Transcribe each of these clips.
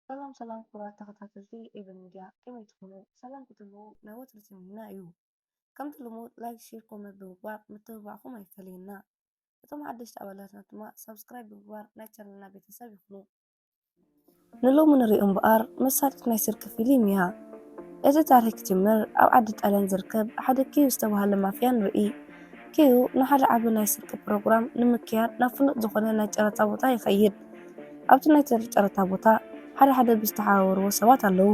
ሰላም ክቡራት ተኸታተልቲ ኤበን ሚድያ ከመይ ትኾኑ? ሰላም ክትህቡ ናይ ወትሪ ትምኒና እዩ። ከምቲ ልሙድ ላይክ፣ ሼር፣ ኮመንት ብምግባር ምትብባዕኹም ኣይፈለየና። እቶም ሓደሽቲ ኣባላትና ድማ ሰብስክራይብ ብምግባር ናይ ቻናልና ቤተሰብ ይኹኑ። ንሎሚ ንሪኦ እምበኣር መሳጢት ናይ ስርቂ ፊልም እያ። እቲ ታሪክ ክጅምር ኣብ ዓዲ ጣልያን ዝርከብ ሓደ ኪዩ ዝተባህለ ማፍያ ንርኢ። ኪዩ ንሓደ ዓቢ ናይ ስርቂ ፕሮግራም ንምክያድ ናብ ፍሉጥ ዝኾነ ናይ ጨረታ ቦታ ይኸይድ። ኣብቲ ናይ ጨረታ ቦታ ሓደ ብዝተሓዋወርዎ ሰባት ኣለዉ።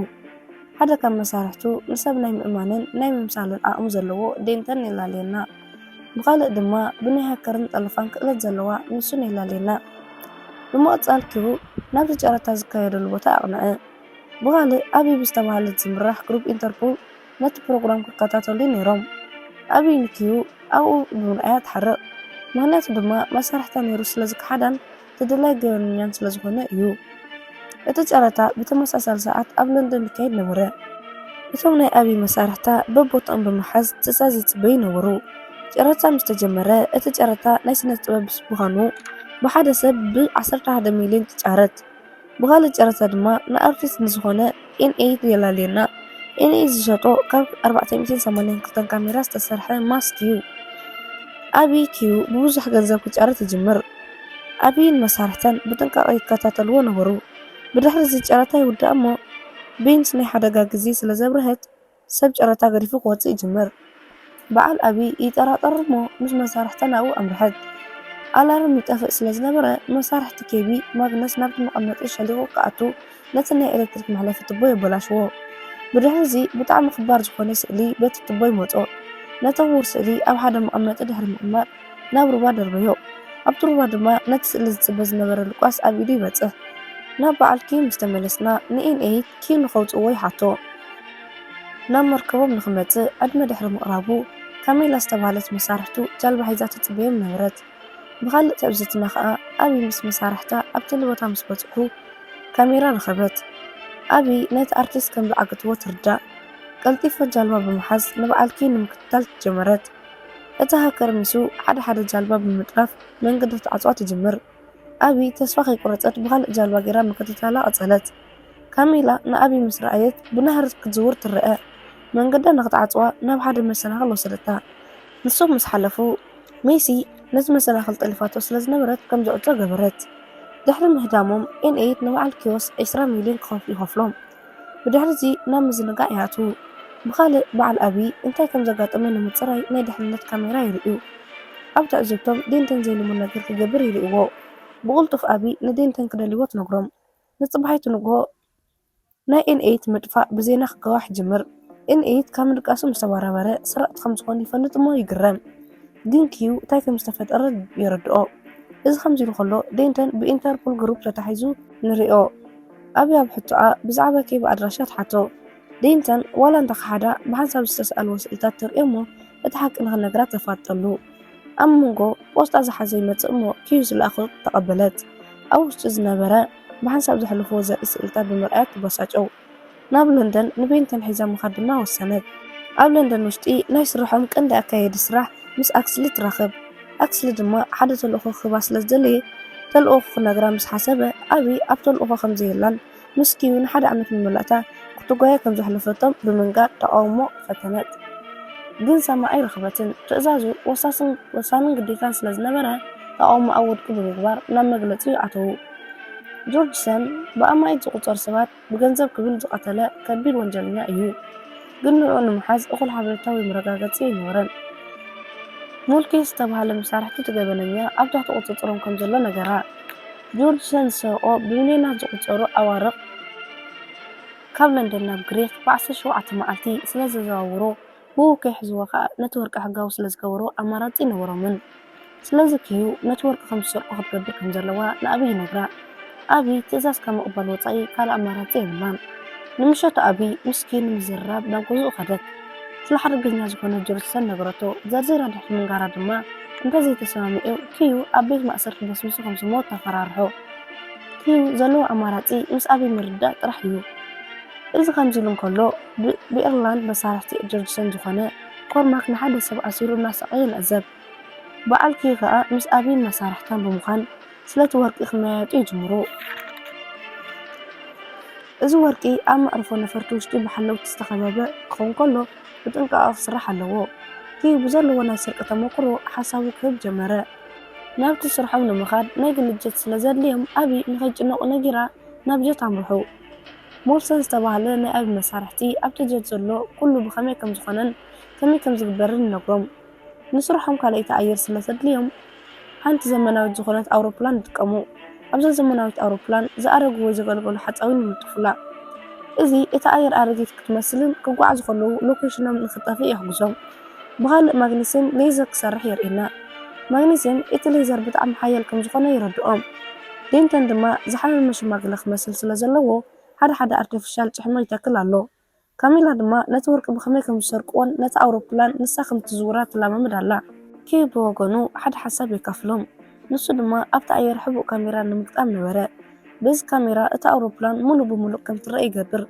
ሓደ ካብ መሳርሕቱ ንሰብ ናይ ምእማንን ናይ ምምሳልን ዓቕሚ ዘለዎ ዴንተን የላለየና። ብኻልእ ድማ ብናይ ሃከርን ጠለፋን ክእለት ዘለዋ ንሱን የላለየና። ብምቕጻል ኪዩ ናብቲ ጨረታ ዝካየደሉ ቦታ ኣቕንዐ። ብኻልእ ኣብይ ብዝተባሃለት ዝምራሕ ግሩፕ ኢንተርፖል ነቲ ፕሮግራም ክከታተሉ ነይሮም። ኣብይ ንኪዩ ኣብኡ ብምርኣያ ትሓርቕ። ምክንያቱ ድማ መሳርሕታ ነይሩ ስለ ዝከሓዳን ተደላይ ገበነኛን ስለ ዝኾነ እዩ። እቲ ጨረታ ብተመሳሳሊ ሰዓት ኣብ ለንደን ይካየድ ነበረ። እቶም ናይ ኣብይ መሳርሕታ በቦትኦም ብምሓዝ ትእዛዝ ይጽበዩ ነበሩ። ጨረታ ምስ ተጀመረ እቲ ጨረታ ናይ ስነ ጥበብ ምዃኑ ብሓደ ሰብ ብ11 ሚልዮን ትጫረት። ብኻልእ ጨረታ ድማ ንኣርቲስት ንዝኾነ ኤን8 የላለየና። ኤን8 ዝሸጦ ካብ 482 ካሜራ ዝተሰርሐ ማስክ እዩ። ኣብይ ኪዩ ብብዙሕ ገንዘብ ክጫረት ይጅምር። ኣብይን መሳርሕተን ብጥንቃቐ ይከታተልዎ ነበሩ። ብድሕሪ እዚ ጨረታ ይውዳእ እሞ ቤንስ ናይ ሓደጋ ግዜ ስለ ዘብርህት ሰብ ጨረታ ገዲፉ ክወፅእ ይጅምር። በዓል ኣብይ ይጠራጠር እሞ ምስ መሳርሕታ ናብኡ ኣምርሐት። ኣላርም ይጠፍእ ስለ ዝነበረ መሳርሕቲ ኬቢ ማግነስ ናብቲ መቐመጢ ሸሊቑ ክኣቱ ነቲ ናይ ኤሌክትሪክ መሕለፊ ትቦ የበላሽዎ። ብድሕሪ እዚ ብጣዕሚ ክባር ዝኾነ ስእሊ በቲ ትቦ ይመፆ። ነቶም ውር ስእሊ ኣብ ሓደ መቐመጢ ድሕሪ ምቕማጥ ናብ ሩባ ደርበዮ። ኣብቲ ሩባ ድማ ነቲ ስእሊ ዝፅበ ዝነበረ ልቋስ ኣብ ኢዱ ይበፅሕ። ናብ በዓል ኪዩ ምስ ተመለስና ንኤን8 ኪዩ ንኸውፅዎ ይሓቶ። ናብ መርከቦም ንኽመጽእ ዕድመ ድሕሪ ምቕራቡ ካሜላ ዝተባህለት መሳርሕቱ ጃልባ ሒዛ ትጽበዮም ነበረት። ብኻልእ ትዕብዝትና ከዓ ኣብይ ምስ መሳርሕታ ኣብቲ ቦታ ምስ በጽሑ ካሜራ ረኸበት። ኣብይ ነቲ ኣርቲስት ከም ዝዓገትዎ ትርዳእ። ቀልጢፎ ጃልባ ብምሓዝ ንበዓል ኪዩ ንምክትታል ጀመረት። እቲ ሃከር ሚሱ ሓደ ጃልባ ብምጥራፍ መንገዲ ትዓጽዋ ትጅምር። ኣብይ ተስፋ ከይቆረፀት ብኻልእ ጃልባ ጌራ ምክትታላ ቀጸለት። ካሜላ ንኣብይ ምስ ረኣየት ብናህሪ ክትዝውር ትርአ። መንገዳ ንኽትዓጽዋ ናብ ሓደ መሰናኽል ወሰደታ። ንሶም ምስ ሓለፉ ሜሲ ነቲ መሰናኽል ጠሊፋቶ ስለ ዝነበረት ከም ዘዕፆ ገበረት። ድሕሪ ምህዳሞም ኤን8 ንበዓል ኪዮስ 20 ሚልዮን ይኸፍሎም። ብድሕሪ እዚ ናብ ምዝንጋዕ ይኣትዉ። ብኻልእ በዓል ኣብይ እንታይ ከም ዘጋጠመ ንምፅራይ ናይ ድሕንነት ካሜራ ይርእዩ። ኣብ ትዕዝብቶም ዴንተን ዘይልሙን ነገር ክገብር ይርእይዎ። ብቕልጡፍ ኣብይ ንዴንተን ክደልይዎ ትነግሮም። ንፅባሒቱ ንግሆ ናይ ኤን8 ምጥፋእ ብዜና ክገዋሕ ይጅምር። ኤን8 ካብ ምድቃሱ ምስ ተባረበረ ስራቕቲ ከም ዝኾኑ ይፈልጥ እሞ ይግረም። ግን ኪዩ እንታይ ከም ዝተፈጠረ የረድኦ። እዚ ከምዚ ኢሉ ከሎ ዴንተን ብኢንተርፖል ግሩፕ ተታሒዙ ንሪኦ። ኣብይ ኣብ ሕቶኣ ብዛዕባ ኬቢ ኣድራሻ ትሓቶ። ዴንተን ዋላ እንተኸሓዳ ብሓንሳብ ዝተሰኣልዎ ስእልታት ተርእዮ እሞ እቲ ሓቂ ንኽነግራ ተፋጠሉ። ኣብ መንጎ ፖስጣ ዝሓዘ ይመጽእ እሞ ኪዩ ዝለኣኾ ተቐበለት። ኣብ ውሽጢ ዝነበረ ብሓንሳብ ዘሕልፍዎ ዘርኢ ስእልታት ብምርኣያት ትበሳጨው። ናብ ለንደን ንቤንተን ሒዛ ምኻድ ድማ ወሰነት። ኣብ ለንደን ውሽጢ ናይ ስርሖም ቀንዲ ኣካየዲ ስራሕ ምስ ኣክስሊ ትራኸብ። ኣክስሊ ድማ ሓደ ተልእኾ ክህባ ስለ ዝደለየ ተልእኾ ክነግራ ምስ ሓሰበ ኣብይ ኣብ ተልእኾ ከምዘየላን ምስ ኪዩ ንሓደ ዓመት ምምላእታ ክትጓየ ከም ዘሕለፈቶም ብምንጋር ተቃውሞ ፈተነት። ግን ሰማዓይ ረኸበትን። ትእዛዙ ወሳንን ግዴታን ስለ ዝነበረ ተቃውሞ ኣብ ውድቂ ብምግባር ናብ መግለፂ ኣተዉ። ጆርጅሰን ብኣማይት ዝቁፀሩ ሰባት ብገንዘብ ክብል ዝቐተለ ከቢድ ወንጀለኛ እዩ። ግን ንዕኡ ንምሓዝ እኹል ሓበሬታ ወይ መረጋገፂ ኣይነበረን። ሞልኬስ ዝተባህለ መሳርሕቲ ትገበነኛ ኣብ ትሕቲ ቁፅጥሮም ከም ዘሎ ነገራ። ጆርጅሰን ዝሰርቆ ብሚልዮናት ዝቁፀሩ ኣዋርቕ ካብ ለንደን ናብ ግሪክ ብ17 መዓልቲ ስለ ዘዘዋውሮ ብኡ ከይሕዝዎ ከዓ ነቲ ወርቂ ሕጋዊ ስለ ዝገበሮ ኣማራፂ ይነበሮምን። ስለዚ ኪዩ ነቲ ወርቂ ከም ዝሰርቆ ክትገብር ከም ዘለዋ ንኣብይ ይነግራ። ኣብይ ትእዛዝ ካብ ምቕባል ወፃኢ ካልእ ኣማራፂ የብላን። ንምሸቱ ኣብይ ምስ ኪዩ ንምዝርራብ ናብ ገዝኡ ኸደት። ስለ ሓደገኛ ዝኾነ ጆርጅሰን ነገረቶ። ዘርዚራ ድሕሪ ምንጋራ ድማ እንተዘይተሰማሚዑ ኪዩ ኣብ ቤት ማእሰርቲ በስቢሱ ከም ዝሞት ተፈራርሖ። ኪዩ ዘለዎ ኣማራፂ ምስ ኣብይ ምርዳእ ጥራሕ እዩ። እዚ ከምዚ ኢሉ እንከሎ ብኢርላንድ መሳርሕቲ ጆርጅሰን ዝኾነ ኮርማክ ንሓደ ሰብ ኣሲሩ እናሰቐየ ንዕዘብ። በዓል ኪዩ ከዓ ምስ ኣብይን መሳርሕታን ብምዃን ስለቲ ወርቂ ክመያየጡ ይጅምሩ። እዚ ወርቂ ኣብ መዕርፎ ነፈርቲ ውሽጢ ብሓለውቲ ዝተኸበበ ክኸውን ከሎ ብጥንቃቐ ክስራሕ ኣለዎ። ኪዩ ብዘለዎ ናይ ስርቂ ተመክሮ ሓሳቡ ክህብ ጀመረ። ናብቲ ስርሖም ንምኻድ ናይ ግሊ ጀት ስለ ዘድልዮም ኣቢ ንኸይጭነቑ ነጊራ ናብ ጀት ኣምርሑ። ሞልሰን ዝተባህለ ናይ ኣቢ መሳርሕቲ ኣብቲ ጀት ዘሎ ኩሉ ብኸመይ ከም ዝኾነን ከመይ ከም ዝግበርን ይነግሮም። ንስርሖም ካልአይቲ ኣየር ስለ ዘድልዮም ሓንቲ ዘመናዊት ዝኾነት ኣውሮፕላን ይጥቀሙ። ኣብዛ ዘመናዊት ኣውሮፕላን ዝኣረጉ ወይ ዘገልገሉ ሓፃዊን ይልጥፉላ። እዚ እቲ ኣየር ኣረጊት ክትመስልን ክጓዓዙ ከለዉ ሎኬሽኖም ንክጠፍእ ይሕግዞም። ብኻልእ ማግኔስየም ሌዘር ክሰርሕ የርእየና። ማግኔስየም እቲ ሌዘር ብጣዕሚ ሓያል ከም ዝኾነ ይረድኦም። ዴንተን ድማ ዝሓመመ ሽማግለ ክመስል ስለ ዘለዎ ሓደ ኣርቲፊሻል ጭሕሚ ይተክል ኣሎ። ካሚላ ድማ ነቲ ወርቂ ብኸመይ ከም ዝሰርቅዎን ነቲ ኣውሮፕላን ንሳ ከም ትዝውራ ትለማመድ ኣላ። ኪዩ ብወገኑ ሓደ ሓሳብ የካፍሎም። ንሱ ድማ ኣብቲ ኣየር ሕቡእ ካሜራ ንምግጣም ነበረ። በዚ ካሜራ እቲ ኣውሮፕላን ሙሉእ ብሙሉእ ከም ትረአ ይገብር።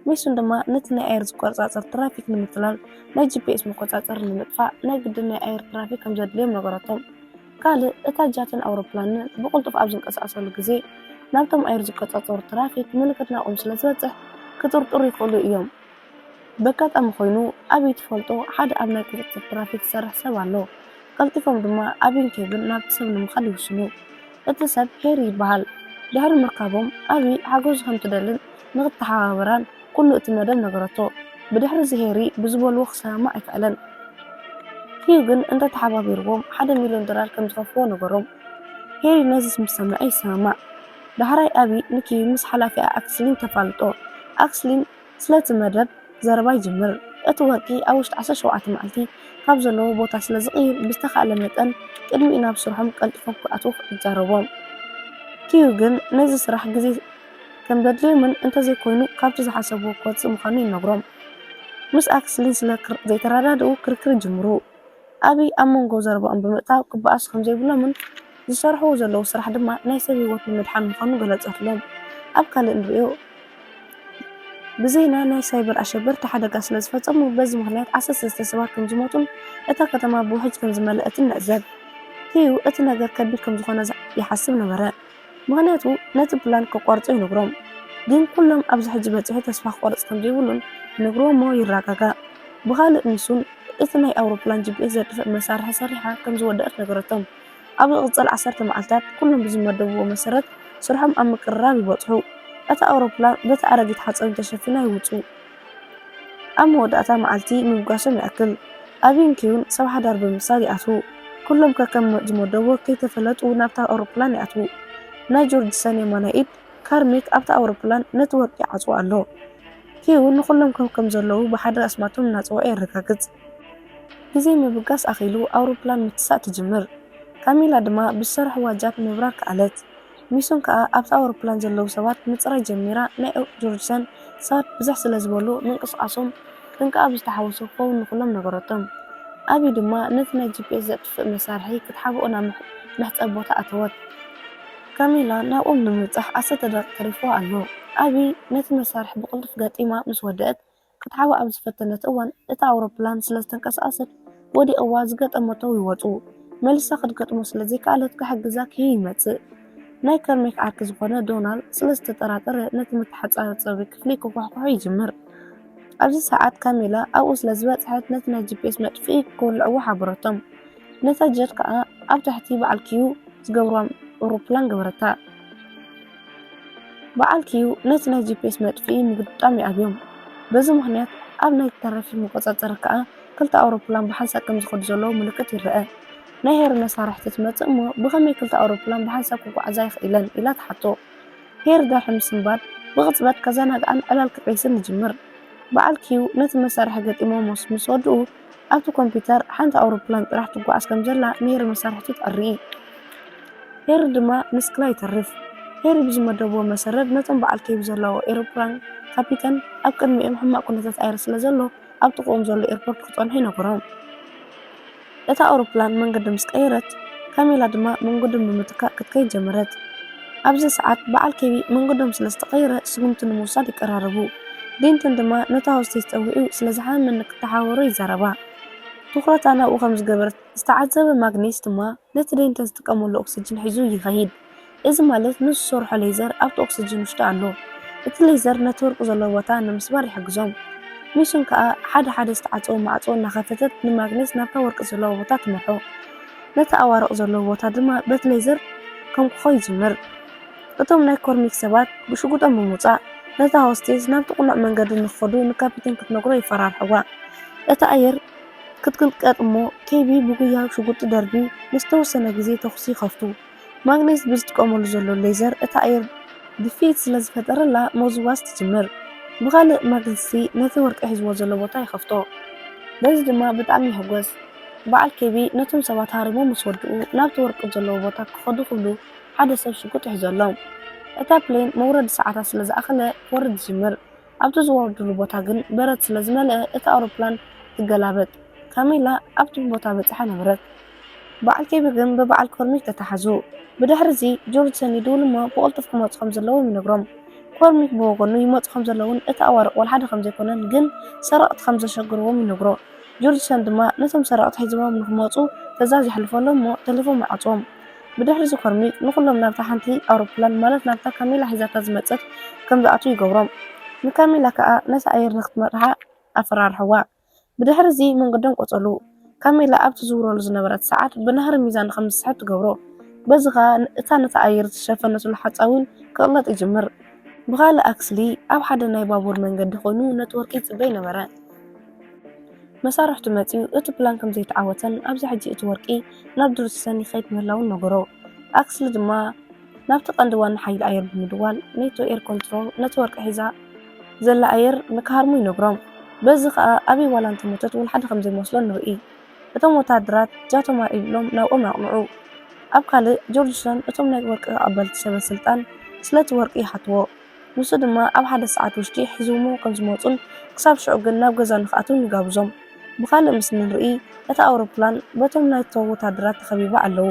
ሜሱን ድማ ነቲ ናይ ኣየር ዝቆፃፀር ትራፊክ ንምትላል ናይ ጂፒኤስ መቆፃፀሪ ንምጥፋእ ናይ ግድን ናይ ኣየር ትራፊክ ከም ዘድልዮም ነገረቶም። ካልእ እታ ጃትን ኣውሮፕላንን ብቕልጡፍ ኣብ ዝንቀሳቐሰሉ ግዜ ናብቶም ኣየር ዝቆፃፀሩ ትራፊክ ምልክት ናብኦም ስለ ዝበፅሕ ክጥርጥሩ ይኽእሉ እዮም። በጋጣሚ ኮይኑ ኣበይ ትፈልጦ ሓደ ኣብ ናይ ቁጥጥር ትራፊክ ዝሰርሕ ሰብ ኣሎ። ቀልጢፎም ድማ ኣቢን ኬብን ናብቲ ሰብ ንምኻድ ይውስኑ። እቲ ሰብ ሄሪ ይበሃል። ድሕሪ ምርካቦም ኣቢ ሓገዙ ከም ትደልን ንኽተሓባበራን ኩሉ እቲ መደብ ነገረቶ። ብድሕሪ እዚ ሄሪ ብዝበልዎ ክሰማዕ ኣይከኣለን። ኪዩ ግን እንተተሓባቢርዎም $1,000,000 ከም ዝኸፍዎ ነገሮም። ሄሪ ነዚ ምስ ሰምዐ ይሰማዕ። ዳሕራይ ኣቢ ንኪዩ ምስ ሓላፊኣ ኣክስሊን ተፋልጦ። ኣክስሊን ስለቲ መደብ ዘረባ ይጅምር። እቲ ወርቂ ኣብ ውሽጢ 17 መዓልቲ ካብ ዘለዎ ቦታ ስለ ዝቕይር ብዝተኻእለ መጠን ቅድሚኡ ናብ ስርሖም ቀልጢፎም ክኣትዉ ይዛረቦም። ኪዩ ግን ነዚ ስራሕ ግዜ ከም ዘድልዮምን እንተዘይኮይኑ ካብቲ ዝሓሰብዎ ክወፅእ ምዃኑ ይነግሮም። ምስ ኣክስሊን ስለ ዘይተረዳድኡ ክርክር ይጅምሩ። ኣቢ ኣብ መንጎ ዘረባኦም ብምእታው ክበኣሱ ከም ዘይብሎምን ዝሰርሕዎ ዘለዉ ስራሕ ድማ ናይ ሰብ ሂወት ንምድሓን ምዃኑ ገለፀትሎም። ኣብ ካልእ ንሪኦ ብዜና ናይ ሳይበር ኣሸበርቲ ሓደጋ ስለ ዝፈፀሙ በዚ ምክንያት 13 ሰባት ከም ዝሞቱን እታ ከተማ ብውሕጅ ከም ዝመልአትን ንዕዘብ። ኪዩ እቲ ነገር ከቢድ ከም ዝኾነ ይሓስብ ነበረ። ምክንያቱ ነቲ ፕላን ክቆርፆ ይነግሮም። ግን ኩሎም ኣብዚ ሕጂ በፂሑ ተስፋ ክቆርፅ ከም ዘይብሉን ነግሮሞ ይረጋጋእ። ብኻልእ ሚሱን እቲ ናይ ኣውሮፕላን ጂፒኤስ ዘጥፍእ መሳርሒ ሰሪሓ ከም ዝወደአት ነገረቶም። ኣብ ዝቕፅል 10 መዓልትታት ኩሎም ብዝመደብዎ መሰረት ስርሖም ኣብ ምቅርራብ ይበፅሑ። እታ ኣውሮፕላን በቲ ኣረጊት ሓፀውን ተሸፊና ይውፁ። ኣብ መወዳእታ መዓልቲ ምብጋሶም ይኣክል። ኣቢን ኪዩን ሰብ ሓዳር ብምሳል ይኣትዉ። ኩሎም ከከም ዝመደብዎ ከይተፈለጡ ናብታ ኣውሮፕላን ይኣትዉ። ናይ ጆርጅሰን የማናይ ኢድ ካርሚክ ኣብታ ኣውሮፕላን ነቲ ወርቂ ይዓፅዎ ኣሎ። ኪዩ ንኩሎም ከም ዘለዉ ብሓደ ኣስማቶም እናፀውዐ የረጋግፅ። ግዜ ምብጋስ ኣኺሉ ኣውሮፕላን ምትሳእ ትጅምር። ካሚላ ድማ ብዝሰርሕዋ ጃት ምብራር ከኣለት። ሚሱን ከዓ ኣብቲ ኣውሮፕላን ዘለዉ ሰባት ምፅራይ ጀሚራ ናይ ጆርጅሰን ሰባት ብዙሕ ስለ ዝበሉ ምንቅስቃሶም ጥንቃቐ ብዝተሓወሶ ክኸውን ንኩሎም ነገረቶም። ኣቢ ድማ ነቲ ናይ ጂፒኤስ ዘጥፍእ መሳርሒ ክትሓብኦ ናብ መሕፀቢ ቦታ ኣተወት። ካሚላ ናብኦም ንምብፃሕ 10 ደቂቃ ተሪፍዋ ኣሎ። ኣቢ ነቲ መሳርሒ ብቕልጡፍ ገጢማ ምስ ወድአት ክትሓቦ ኣብ ዝፈተነት እዋን እታ ኣውሮፕላን ስለ ዝተንቀሳቐሰት ወዲቕዋ ዝገጠመቶ ይወፁ። መልሳ ክትገጥሞ ስለ ዘይከኣለት ክሕግዛ ኪዩ ይመፅእ። ናይ ካርሚክ ዓርኪ ዝኾነ ዶናልድ ስለ ዝተጠራጠረ ነቲ መተሓፃፀቢ ክፍሊ ክኳሕኩሖ ይጅምር። ኣብዚ ሰዓት ካሚላ ኣብኡ ስለ ዝበፅሐት ነቲ ናይ ጂፒኤስ መጥፍኢ ክወልዕዎ ሓበረቶም። ነታ ጀት ከዓ ኣብ ትሕቲ በዓል ኪዩ ዝገብሯ ኣውሮፕላን ገበረታ። በዓል ኪዩ ነቲ ናይ ጂፒኤስ መጥፍኢ ምግጣም ይኣብዮም። በዚ ምክንያት ኣብ ናይ ትራፊክ መቆፃፀሪ ከዓ ክልተ ኣውሮፕላን ብሓንሳብ ከም ዝኸዱ ዘለዉ ምልክት ይርአ። ናይ ሄሪ መሳርሕቲ ትመፅእ እሞ ብኸመይ ክልተ ኣውሮፕላን ብሓንሳብ ክጓዓዛ ይኽእለን ኢላ ትሓቶ። ሄሪ ዳርሒ ምስንባድ ብቕፅበት ከዘናግዓን ዕላል ክቀይስን ይጅምር። በዓል ኪዩ ነቲ መሳርሒ ገጢሞም ምስ ወድኡ ኣብቲ ኮምፒተር ሓንቲ ኣውሮፕላን ጥራሕ ትጓዓዝ ከም ዘላ ንሄሪ መሳርሕቱ ትቐርኢ። ሄሪ ድማ ንስክላ ይተርፍ። ሄሪ ብዝመደብዎ መሰረት ነቶም በዓል ኪዩ ዘለዎ ኤሮፕላን ካፒተን ኣብ ቅድሚኦም ሕማቅ ኩነታት ኣየር ስለ ዘሎ ኣብ ጥቕኦም ዘሎ ኤርፖርት ክፀንሑ ይነግሮም። እታ ኣውሮፕላን መንገዲ ምስ ቀየረት ካሚላ ድማ መንገዶም ብምትካእ ክትከይድ ጀመረት። ኣብዚ ሰዓት በዓል ኬቢ መንገዶም ስለ ዝተቐየረ ስጉምቲ ንምውሳድ ይቀራረቡ። ዴንተን ድማ ነታ ሆስቴስ ፀዊዑ ስለ ዝሓመመ ክተሓወሩ ይዛረባ። ትኩረታ ናብኡ ከም ዝገበረት ዝተዓዘበ ማግኔስ ድማ ነቲ ዴንተን ዝጥቀመሉ ኦክሲጅን ሒዙ ይኸይድ። እዚ ማለት ንሱ ዝሰርሖ ሌዘር ኣብቲ ኦክሲጅን ውሽጢ ኣሎ። እቲ ሌዘር ነቲ ወርቂ ዘለዎ ቦታ ንምስባር ይሕግዞም። ሚሽን ከዓ ሓደ ዝተዓፀወ ማዕፆ እናኸፈተት ንማግኔት ናብታ ወርቂ ዘለዎ ቦታ ትመርሖ። ነቲ ኣዋርቕ ዘለዎ ቦታ ድማ በቲ ሌዘር ከም ክኾ ይጅምር። እቶም ናይ ኮርሚክ ሰባት ብሽጉጦም ብምውፃእ ነታ ሆስቴስ ናብቲ ቁኑዕ መንገዲ ንክኸዱ ንካፒቴን ክትነግሮ ይፈራርሕዋ። እቲ ኣየር ክትቅንጥቀጥ እሞ ኬቢ ብጉያ ሽጉጢ ደርቢ ንዝተወሰነ ግዜ ተኹሲ ይኸፍቱ። ማግኔት ብዝጥቀመሉ ዘሎ ሌዘር እቲ ኣየር ድፊት ስለ ዝፈጠረላ ምውዝዋዝ ትጅምር። ብኻልእ ማግስቲ ነቲ ወርቂ ሒዝዎ ዘሎ ቦታ ይኸፍቶ። በዚ ድማ ብጣዕሚ ይሕጎስ። በዓል ኬቢ ነቶም ሰባት ሃሪሞም ምስ ወድኡ ናብቲ ወርቂ ዘለዎ ቦታ ክኸዱ ክብሉ ሓደ ሰብ ሽጉጥ ይሕዘሎም። እታ ፕሌን መውረዲ ሰዓታት ስለ ዝኣኸለ ክወርድ ይጅምር። ኣብቲ ዝወርድሉ ቦታ ግን በረድ ስለ ዝመልአ እቲ ኣውሮፕላን ትገላበጥ። ካሜላ ኣብቲ ቦታ በፂሓ ነበረት። በዓል ኬቢ ግን ብበዓል ኮርሚክ ተተሓዙ። ብድሕሪ እዚ ጆርጅ ሰን ይድውሉ እሞ ብቕልጡፍ ክመፁ ከም ዘለዎም ይነግሮም። ኮርሚክ ብወገኑ ይመፁ ከም ዘለውን እቲ ኣዋርቕ ወልሓደ ከም ዘይኮነን ግን ሰረቕቲ ከም ዘሸግርዎም ይነግሮ። ጆርጅ ሰን ድማ ነቶም ሰረቕቲ ሒዞም ንክመፁ ትእዛዝ ይሕልፈሎም እሞ ቴሌፎን ይዓፅዎም። ብድሕሪ እዚ ኮርሚክ ንኩሎም ናብታ ሓንቲ ኣውሮፕላን ማለት ናብታ ካሜላ ሒዛታ ዝመፀት ከም ዝኣትዉ ይገብሮም። ንካሜላ ከዓ ነቲ ኣየር ንክትመርሓ ኣፈራርሕዋ። ብድሕሪ እዚ መንገዶም ቆፀሉ። ካሜላ ኣብቲ ዝውረሉ ዝነበረት ሰዓት ብናህሪ ሚዛን ከም ዝስሕብ ትገብሮ። በዚ ከዓ እታ ነቲ ኣየር ዝሸፈነትሉ ሓፃዊን ክቕለጥ ይጅምር። ብኻልእ ኣክስሊ ኣብ ሓደ ናይ ባቡር መንገዲ ኮይኑ ነቲ ወርቂ ይፅበይ ነበረ። መሳርሕቱ መፂኡ እቲ ፕላን ከም ዘይተዓወተን ኣብዚ ሕጂ እቲ ወርቂ ናብ ጆርጅሰን ይኸይድ ምህላውን ነገሮ። ኣክስሊ ድማ ናብቲ ቀንዲ ዋና ሓይሊ ኣየር ብምድዋል ኔቶ ኤር ኮንትሮል ነቲ ወርቂ ሒዛ ዘላ ኣየር ንክሃርሙ ይነግሮም። በዚ ከዓ ኣብይ ዋላ እንተሞተት ውልሓደ ከም ዘይመስሎ ንርኢ። እቶም ወታደራት ጃቶማር ኢሎም ናብኦም ያቕንዑ። ኣብ ካልእ ጆርጅሰን እቶም ናይ ወርቂ ቀበልቲ ሰበስልጣን ስለቲ ወርቂ ይሓትዎ። ንሱ ድማ ኣብ ሓደ ሰዓት ውሽጢ ሒዞሞ ከም ዝመፁን ክሳብ ሽዑ ግን ናብ ገዛ ንክኣትውን ይጋብዞም። ብኻልእ ምስሊ ንርኢ እታ ኣውሮፕላን በቶም ናይቶ ወታደራት ተኸቢባ ኣለዉ።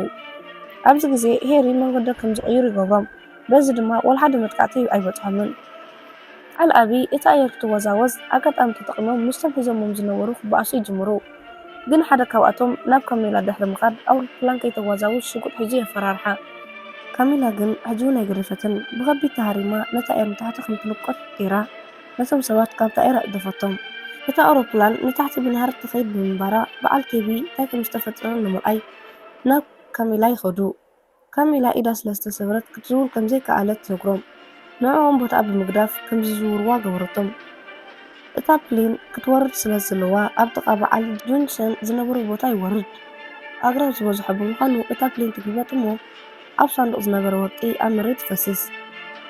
ኣብዚ ግዜ ሄሪ መንገዶ ከም ዝቕይሩ ይገብሮም። በዚ ድማ ወልሓደ መጥቃዕቲ ኣይበፅሖምን። በዓል ኣብይ እቲ ኣየር ክትወዛወዝ ኣጋጣሚ ተጠቒሞም ምስቶም ሒዞሞም ዝነበሩ ክበኣሱ ይጅምሩ። ግን ሓደ ካብኣቶም ናብ ካሜላ ድሕሪ ምኻድ ኣውሮፕላን ከይተወዛውዝ ሽጉጥ ሒዙ የፈራርሓ። ካሜላ ግን ሕጂ እውን ኣይገደፈትን። ብከቢድ ተሃሪማ ነቲ ኣየር ንታሕቲ ከም ትልቆት ገይራ ነቶም ሰባት ካብቲ ኣየር ኣእደፈቶም። እታ ኣውሮፕላን ንታሕቲ ብናህሪ ትኸይድ ብምንባራ በዓል ኬቢ እንታይ ከም ዝተፈጠረ ንምርኣይ ናብ ካሜላ ይኸዱ። ካሜላ ኢዳ ስለ ዝተሰብረት ክትዝውር ከምዘይከኣለት ትነግሮም። ንዕኦም ቦታ ብምግዳፍ ከም ዝዝውርዋ ገበረቶም። እታ ፕሌን ክትወርድ ስለ ዘለዋ ኣብ ጥቓ በዓል ጆንሰን ዝነበሩ ቦታ ይወርድ። ኣግራብ ዝበዝሖ ብምዃኑ እታ ፕሌን ትግልበጥ እሞ ኣብ ሳንዱቕ ዝነበረ ወርቂ ኣብ መሬት ይፈስስ።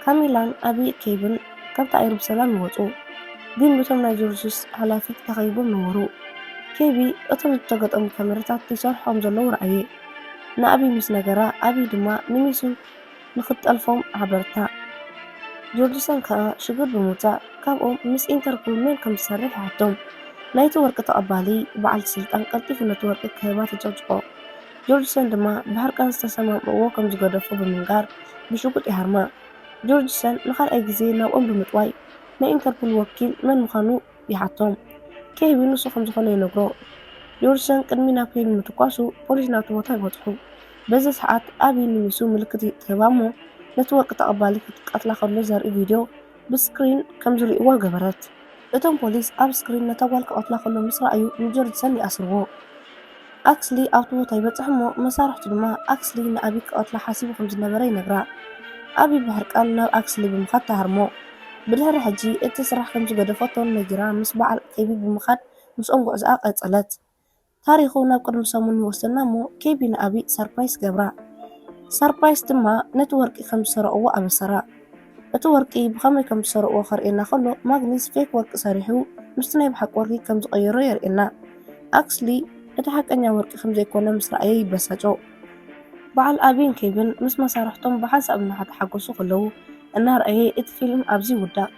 ካሜላን ኣብይ ኬብን ካብቲ ኣየር ብሰላም ይወፁ። ግን በቶም ናይ ጆርጅስ ሓላፊት ተኸቢቦም ነበሩ። ኬቢ እቶም ዝተገጠሙ ካሜራታት ይሰርሑ ከም ዘለዉ ረኣየ። ንኣብይ ምስ ነገራ ኣብይ ድማ ንሚስን ንክትጠልፎም ሓበርታ። ጆርጅሰን ከዓ ሽግር ብምውፃእ ካብኦም ምስ ኢንተርፖል ሜል ከም ዝሰርሕ ይሓቶም። ናይቲ ወርቂ ተቐባሊ በዓልቲ ስልጣን ቀልጢፉ ነቲ ወርቂ ክህባ ተጨጭቆ። ጆርጅሰን ድማ ብሕርቃን ዝተሰማምዕዎ ከም ዝገደፎ ብምንጋር ብሽጉጥ ይሃርማ። ጆርጅሰን ንኻልኣይ ግዜ ናብኦም ብምጥዋይ ናይ ኢንተርፖል ወኪል መን ምዃኑ ይሓቶም። ኬቢ ንሱ ከም ዝኾነ ይነግሮ። ጆርጅሰን ቅድሚ ናብ ኬቢ ምትኳሱ ፖሊስ ናብቲ ቦታ ይበፅሑ። በዚ ሰዓት ኣብይ ንሚሱ ምልክት ትህባ እሞ ነቲ ወርቂ ተቐባሊ ክትቀትላ ከሎ ዘርኢ ቪድዮ ብስክሪን ከም ዝርእይዎ ገበረት። እቶም ፖሊስ ኣብ ስክሪን ነታ ጓል ክቐትላ ከሎ ምስ ረኣዩ ንጆርጅሰን ይኣስርዎ። ኣክስሊ ኣብቲ ቦታ ይበፅሕ እሞ መሳርሕቱ ድማ ኣክስሊ ንኣብይ ክቐትላ ሓሲቡ ከም ዝነበረ ይነግራ። ኣብይ ብሕርቃን ናብ ኣክስሊ ብምኻድ ተሃርሞ። ብድሕሪ ሕጂ እቲ ስራሕ ከም ዝገደፈቶን ነጊራ ምስ በዓል ኬቢ ብምኻድ ምስኦም ጉዕዝኣ ቀፀለት። ታሪኹ ናብ ቅድሚ ሰሙን ይወስደና እሞ ኬቢ ንኣብይ ሰርፕራይዝ ገብራ። ሰርፕራይዝ ድማ ነቲ ወርቂ ከም ዝሰረቕዎ ኣበሰራ። እቲ ወርቂ ብኸመይ ከም ዝሰርቕዎ ከርእየና ከሎ ማግኒስ ፌክ ወርቂ ሰሪሑ ምስቲ ናይ ብሓቂ ወርቂ ከም ዝቐየሮ የርእየና። ኣክስሊ እቲ ሓቀኛ ወርቂ ከም ዘይኮነ ምስ ረኣየ ይበሳጮ። በዓል ኣብይን ኬብን ምስ መሳርሕቶም ብሓንሳብ እናተሓጎሱ ከለዉ እናርኣየ እቲ ፊልም ኣብዚ ይውዳእ።